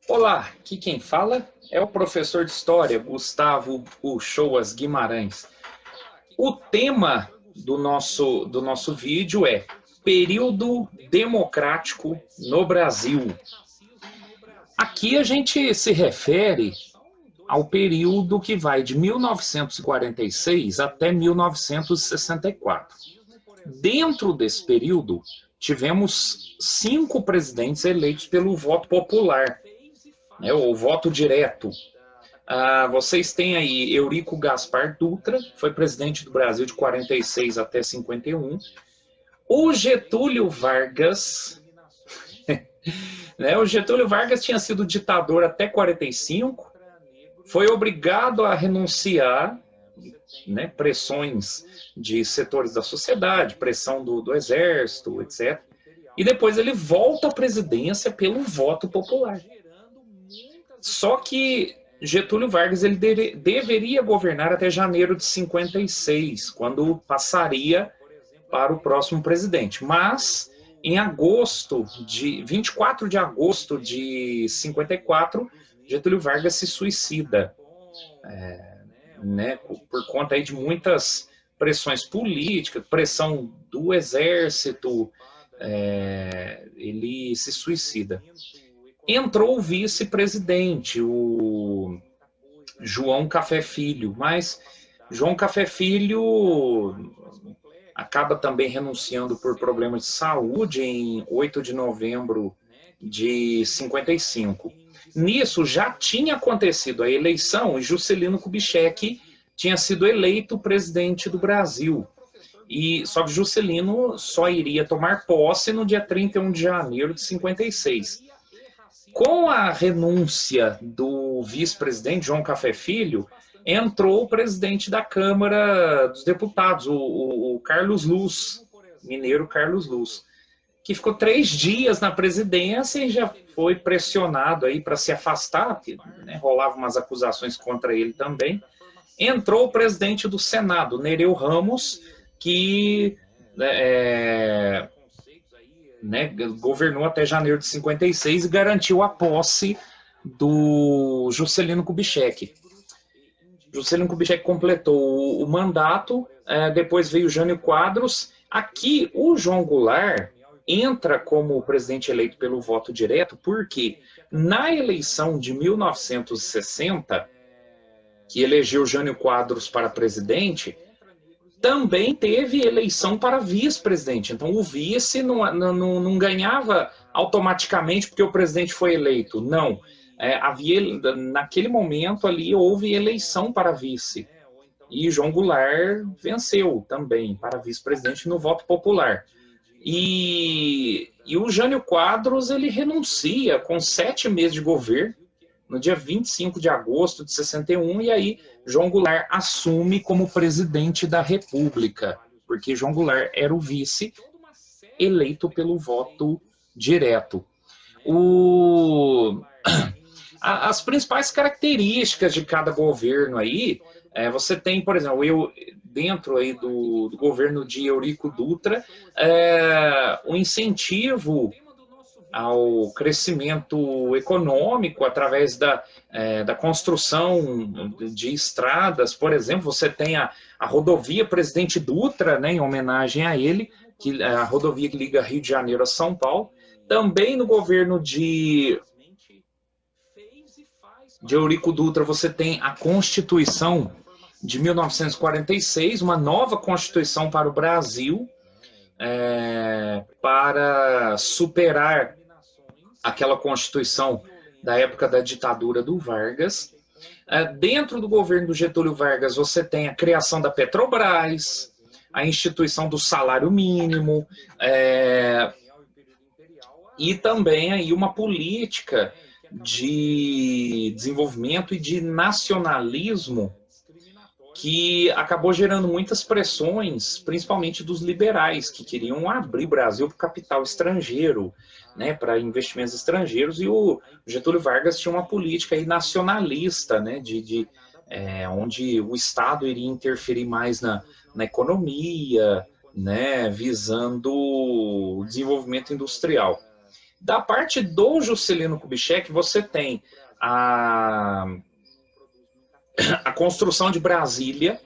Olá, aqui quem fala é o professor de História, Gustavo Uchoas Guimarães. O tema do nosso vídeo é Período Democrático no Brasil. Aqui a gente se refere ao período que vai de 1946 até 1964. Dentro desse período, tivemos 5 presidentes eleitos pelo voto popular, né, o voto direto. Vocês têm aí Eurico Gaspar Dutra, foi presidente do Brasil de 46 até 51. O Getúlio Vargas, né, o Getúlio Vargas tinha sido ditador até 45, foi obrigado a renunciar, né, pressões de setores da sociedade, pressão do exército, etc. E depois ele volta à presidência pelo voto popular. Só que Getúlio Vargas ele deveria governar até janeiro de 56, quando passaria para o próximo presidente. Mas, em 24 de agosto de 54, Getúlio Vargas se suicida, né, por conta aí de muitas pressões políticas, pressão do exército, ele se suicida. Entrou o vice-presidente, o João Café Filho, mas João Café Filho acaba também renunciando por problemas de saúde em 8 de novembro de 55. Nisso já tinha acontecido a eleição e Juscelino Kubitschek tinha sido eleito presidente do Brasil. Só que Juscelino só iria tomar posse no dia 31 de janeiro de 56. Com a renúncia do vice-presidente João Café Filho, entrou o presidente da Câmara dos Deputados, o Carlos Luz, mineiro Carlos Luz, que ficou 3 dias na presidência e já foi pressionado aí para se afastar, porque, né, rolavam umas acusações contra ele também. Entrou o presidente do Senado, Nereu Ramos, que governou até janeiro de 56 e garantiu a posse do Juscelino Kubitschek. Juscelino Kubitschek completou o mandato, depois veio Jânio Quadros. Aqui, o João Goulart entra como presidente eleito pelo voto direto, porque na eleição de 1960, que elegeu Jânio Quadros para presidente, também teve eleição para vice-presidente. Então, o vice não ganhava automaticamente porque o presidente foi eleito. Não. Naquele momento ali, houve eleição para vice. E João Goulart venceu também para vice-presidente no voto popular. E o Jânio Quadros, ele renuncia com 7 meses de governo, no dia 25 de agosto de 61, e aí João Goulart assume como presidente da República, porque João Goulart era o vice eleito pelo voto direto. As principais características de cada governo aí, você tem, por exemplo, dentro aí do governo de Eurico Dutra, o incentivo ao crescimento econômico através da construção de estradas. Por exemplo, você tem a rodovia Presidente Dutra, né, em homenagem a ele, a rodovia que liga Rio de Janeiro a São Paulo. Também no governo de Eurico Dutra, você tem a Constituição de 1946, uma nova Constituição para o Brasil, para superar aquela Constituição da época da ditadura do Vargas. Dentro do governo do Getúlio Vargas, você tem a criação da Petrobras, a instituição do salário mínimo, e também aí uma política de desenvolvimento e de nacionalismo que acabou gerando muitas pressões, principalmente dos liberais, que queriam abrir o Brasil para o capital estrangeiro, né, para investimentos estrangeiros, e o Getúlio Vargas tinha uma política aí nacionalista, né, onde o Estado iria interferir mais na economia, né, visando o desenvolvimento industrial. Da parte do Juscelino Kubitschek, você tem a construção de Brasília,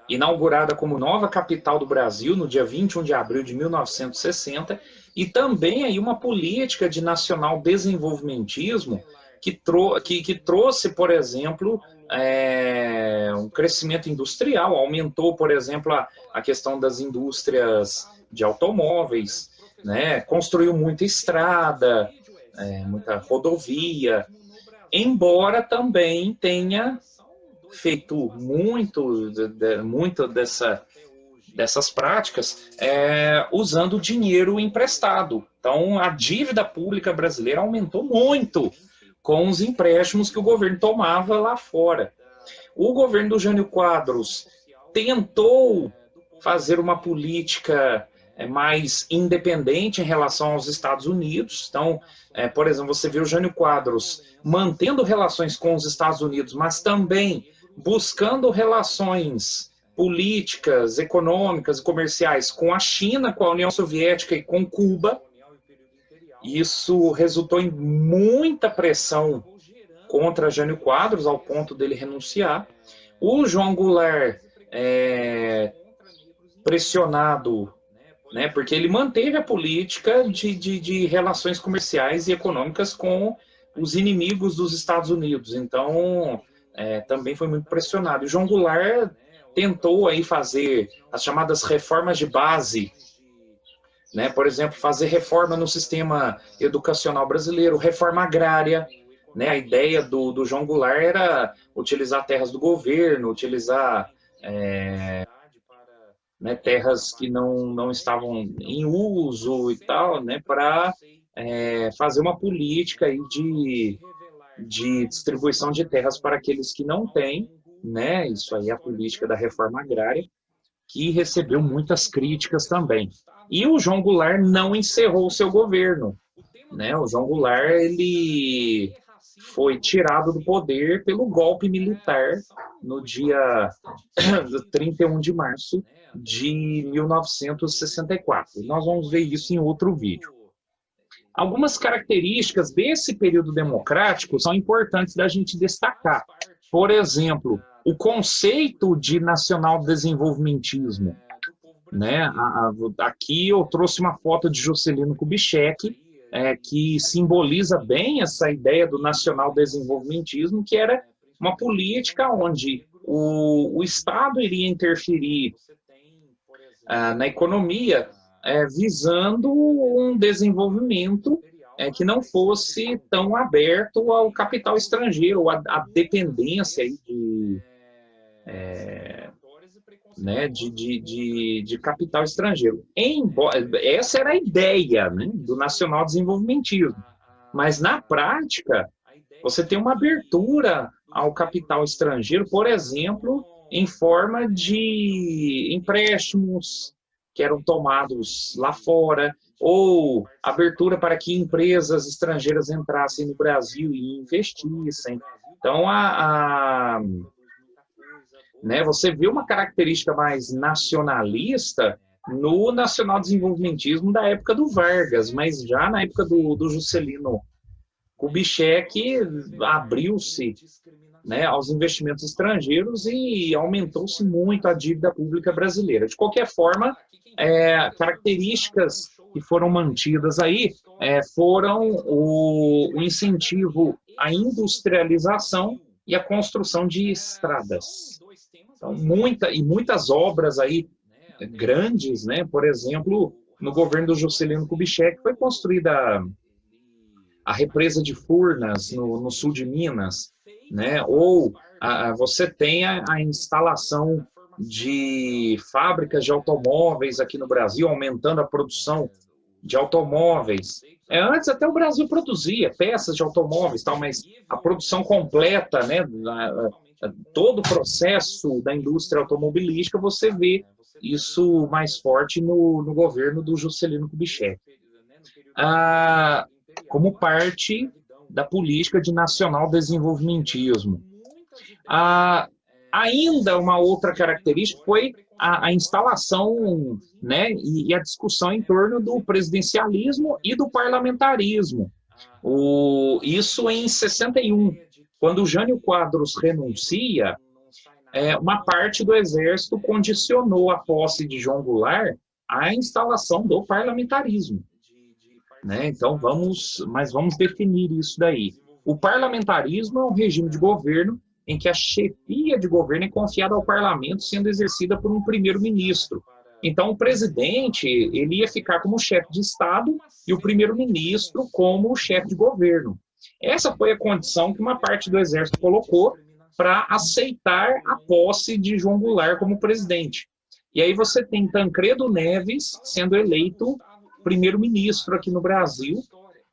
inaugurada como nova capital do Brasil no dia 21 de abril de 1960, e também aí uma política de nacional desenvolvimentismo que trouxe, por exemplo, um crescimento industrial, aumentou, por exemplo, a questão das indústrias de automóveis, né? Construiu muita estrada, muita rodovia, embora também tenha feito muito dessas práticas usando dinheiro emprestado. Então, a dívida pública brasileira aumentou muito com os empréstimos que o governo tomava lá fora. O governo do Jânio Quadros tentou fazer uma política mais independente em relação aos Estados Unidos. Então, por exemplo, você vê o Jânio Quadros mantendo relações com os Estados Unidos, mas também buscando relações políticas, econômicas e comerciais com a China, com a União Soviética e com Cuba. Isso resultou em muita pressão contra Jânio Quadros, ao ponto dele renunciar. O João Goulart, pressionado, né, porque ele manteve a política de relações comerciais e econômicas com os inimigos dos Estados Unidos. Então, também foi muito pressionado. E João Goulart tentou aí fazer as chamadas reformas de base, né? Por exemplo, fazer reforma no sistema educacional brasileiro, reforma agrária, né? A ideia do João Goulart era utilizar terras do governo, utilizar né, terras que não estavam em uso e tal, né, para fazer uma política aí de distribuição de terras para aqueles que não têm, né? Isso aí é a política da reforma agrária, que recebeu muitas críticas também. E o João Goulart não encerrou o seu governo, né? O João Goulart, ele foi tirado do poder pelo golpe militar no dia 31 de março de 1964. Nós vamos ver isso em outro vídeo. Algumas características desse período democrático são importantes da gente destacar. Por exemplo, o conceito de nacional-desenvolvimentismo, né? Aqui eu trouxe uma foto de Juscelino Kubitschek, que simboliza bem essa ideia do nacional-desenvolvimentismo, que era uma política onde o Estado iria interferir na economia, visando um desenvolvimento que não fosse tão aberto ao capital estrangeiro, à dependência de capital estrangeiro. Essa era a ideia, né, do nacional-desenvolvimentismo. Mas, na prática, você tem uma abertura ao capital estrangeiro, por exemplo, em forma de empréstimos que eram tomados lá fora, ou abertura para que empresas estrangeiras entrassem no Brasil e investissem. Então, né, você vê uma característica mais nacionalista no nacional-desenvolvimentismo da época do Vargas, mas já na época do Juscelino Kubitschek abriu-se, né, aos investimentos estrangeiros e aumentou-se muito a dívida pública brasileira. De qualquer forma, características que foram mantidas aí foram o incentivo à industrialização e a construção de estradas. Então, muitas obras aí grandes, né? Por exemplo, no governo do Juscelino Kubitschek foi construída a represa de Furnas, no sul de Minas, né? Ou você tem a instalação de fábricas de automóveis aqui no Brasil, aumentando a produção de automóveis. Antes até o Brasil produzia peças de automóveis, tal, mas a produção completa, né, todo o processo da indústria automobilística, você vê isso mais forte no governo do Juscelino Kubitschek. Como parte da política de nacional desenvolvimentismo. Ainda uma outra característica foi a instalação, né, e a discussão em torno do presidencialismo e do parlamentarismo. Isso em 61, quando o Jânio Quadros renuncia, uma parte do Exército condicionou a posse de João Goulart à instalação do parlamentarismo. Né? Então, vamos definir isso daí. O parlamentarismo é um regime de governo em que a chefia de governo é confiada ao parlamento, sendo exercida por um primeiro-ministro. Então, o presidente ele ia ficar como chefe de Estado e o primeiro-ministro como chefe de governo. Essa foi a condição que uma parte do Exército colocou para aceitar a posse de João Goulart como presidente. E aí você tem Tancredo Neves sendo eleito primeiro-ministro aqui no Brasil,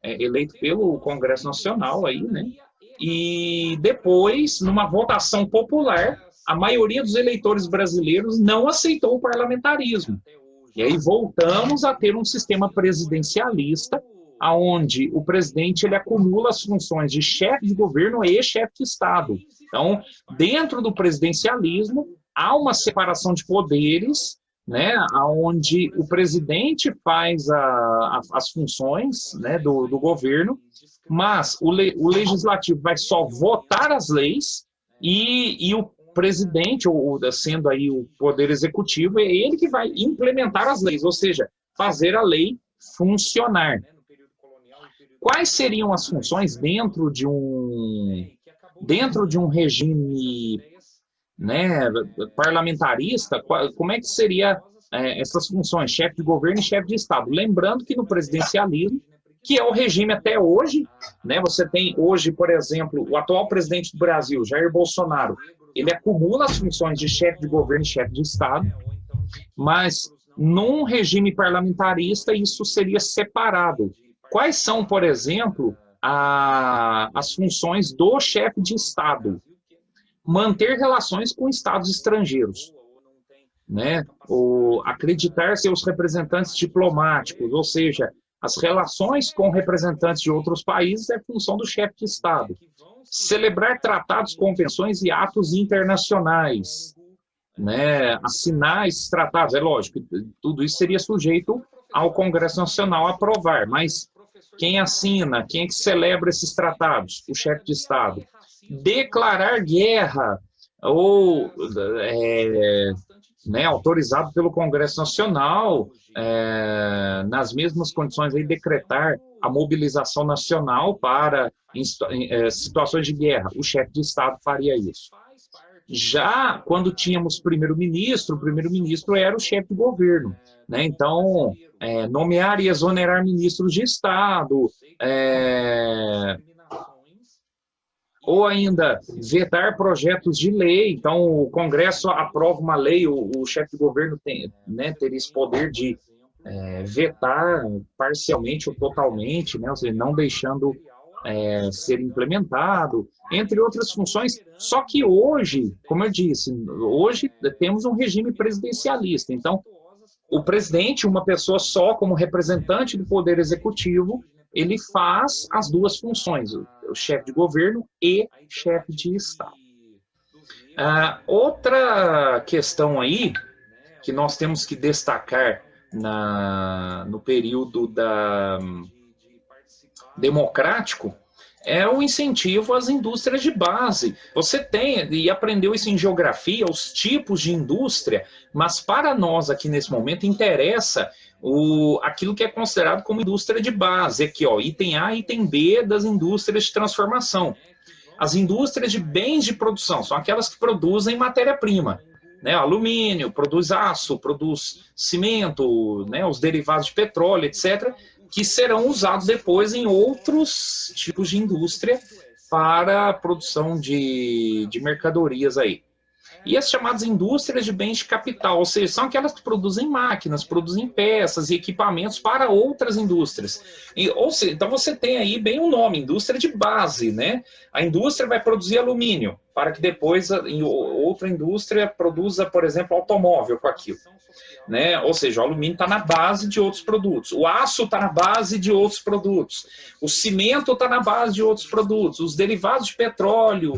eleito pelo Congresso Nacional aí, né? E depois, numa votação popular, a maioria dos eleitores brasileiros não aceitou o parlamentarismo. E aí voltamos a ter um sistema presidencialista, onde o presidente ele acumula as funções de chefe de governo e chefe de Estado. Então, dentro do presidencialismo, há uma separação de poderes, né, onde o presidente faz as funções, né, do governo, mas o legislativo vai só votar as leis e o presidente, ou sendo aí o poder executivo, é ele que vai implementar as leis, ou seja, fazer a lei funcionar. Quais seriam as funções dentro de um regime, né, parlamentarista? Como é que seria essas funções, chefe de governo e chefe de Estado? Lembrando que no presidencialismo, que é o regime até hoje, né, você tem hoje, por exemplo, o atual presidente do Brasil, Jair Bolsonaro, ele acumula as funções de chefe de governo e chefe de Estado, mas num regime parlamentarista isso seria separado. Quais são, por exemplo, as funções do chefe de Estado? Manter relações com estados estrangeiros, né? Acreditar seus representantes diplomáticos, ou seja, as relações com representantes de outros países é função do chefe de Estado. Celebrar tratados, convenções e atos internacionais, né? Assinar esses tratados, é lógico, tudo isso seria sujeito ao Congresso Nacional aprovar, mas quem assina, quem é que celebra esses tratados? O chefe de Estado. Declarar guerra ou né, autorizado pelo Congresso Nacional, nas mesmas condições, aí, decretar a mobilização nacional para situações de guerra. O chefe de Estado faria isso. Já quando tínhamos primeiro-ministro, o primeiro-ministro era o chefe de governo. Né? Então, nomear e exonerar ministros de Estado, ou ainda vetar projetos de lei. Então, o Congresso aprova uma lei, o chefe de governo teria esse poder de vetar parcialmente ou totalmente, né? Ou seja, não deixando ser implementado, entre outras funções. Só que hoje, como eu disse, hoje temos um regime presidencialista. Então, o presidente, uma pessoa só, como representante do Poder Executivo, ele faz as duas funções, o chefe de governo e chefe de Estado. Outra questão aí, que nós temos que destacar no período democrático, é o incentivo às indústrias de base. Você tem, e aprendeu isso em geografia, os tipos de indústria, mas para nós aqui nesse momento interessa aquilo que é considerado como indústria de base. Aqui, ó, item A e item B das indústrias de transformação. As indústrias de bens de produção são aquelas que produzem matéria-prima. Né, alumínio, produz aço, produz cimento, né, os derivados de petróleo, etc., que serão usados depois em outros tipos de indústria para a produção de mercadorias aí. E as chamadas indústrias de bens de capital, ou seja, são aquelas que produzem máquinas, produzem peças e equipamentos para outras indústrias. Ou seja, então você tem aí bem um nome, indústria de base, né? A indústria vai produzir alumínio, para que depois outra indústria produza, por exemplo, automóvel com aquilo. Né? Ou seja, o alumínio está na base de outros produtos, o aço está na base de outros produtos, o cimento está na base de outros produtos, os derivados de petróleo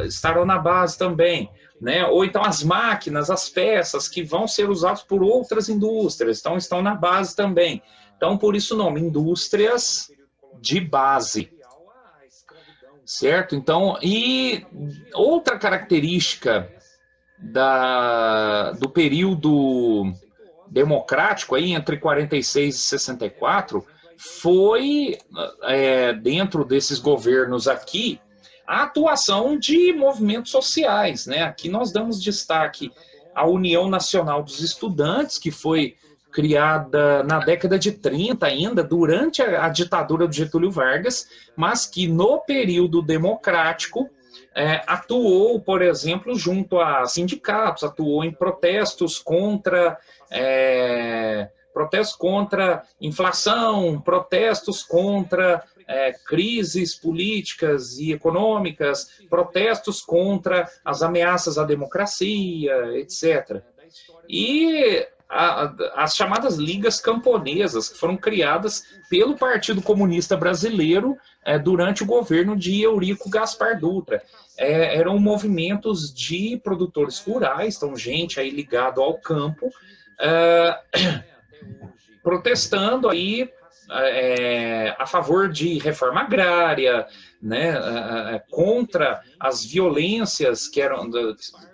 estarão na base também. né? Ou então as máquinas, as peças que vão ser usadas por outras indústrias, então estão na base também. Então, por isso o nome, indústrias de base. Certo? Então, e outra característica do período democrático, aí, entre 46 e 64, foi, dentro desses governos aqui, a atuação de movimentos sociais, né? Aqui nós damos destaque à União Nacional dos Estudantes, que foi criada na década de 30 ainda, durante a ditadura do Getúlio Vargas, mas que no período democrático atuou, por exemplo, junto a sindicatos, atuou em protestos contra inflação, protestos contra crises políticas e econômicas, protestos contra as ameaças à democracia, etc. E as chamadas ligas camponesas, que foram criadas pelo Partido Comunista Brasileiro durante o governo de Eurico Gaspar Dutra. Eram movimentos de produtores rurais, então gente aí ligado ao campo, protestando aí a favor de reforma agrária, né, contra as violências que eram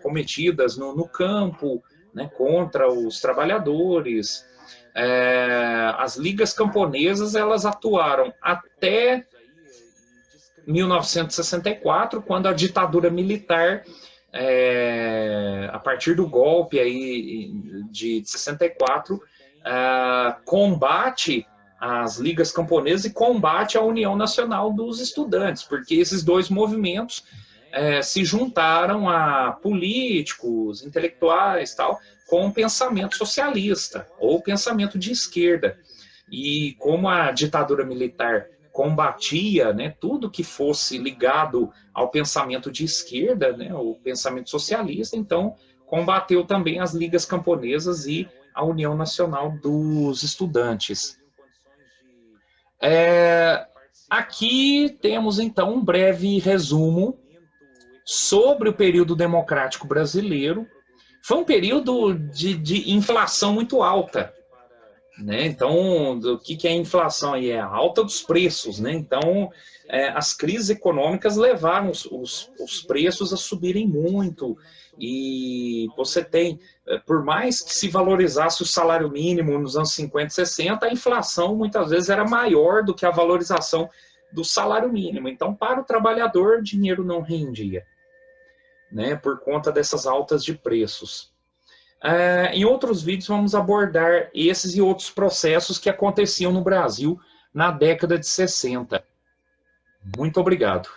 cometidas no campo, né, contra os trabalhadores. As ligas camponesas, elas atuaram até 1964, quando a ditadura militar, a partir do golpe aí de 64, combate as ligas camponesas e combate a União Nacional dos Estudantes, porque esses dois movimentos se juntaram a políticos, intelectuais, tal, com pensamento socialista ou pensamento de esquerda. E como a ditadura militar combatia, né, tudo que fosse ligado ao pensamento de esquerda, né, o pensamento socialista, então combateu também as ligas camponesas e a União Nacional dos Estudantes. Aqui temos então um breve resumo sobre o período democrático brasileiro. Foi um período de inflação muito alta, né? Então, o que é a inflação? É a alta dos preços, né? Então, as crises econômicas levaram os preços a subirem muito, e você tem, por mais que se valorizasse o salário mínimo nos anos 50 e 60, a inflação muitas vezes era maior do que a valorização do salário mínimo. Então, para o trabalhador, dinheiro não rendia, né, por conta dessas altas de preços. Em outros vídeos vamos abordar esses e outros processos que aconteciam no Brasil na década de 60. Muito obrigado.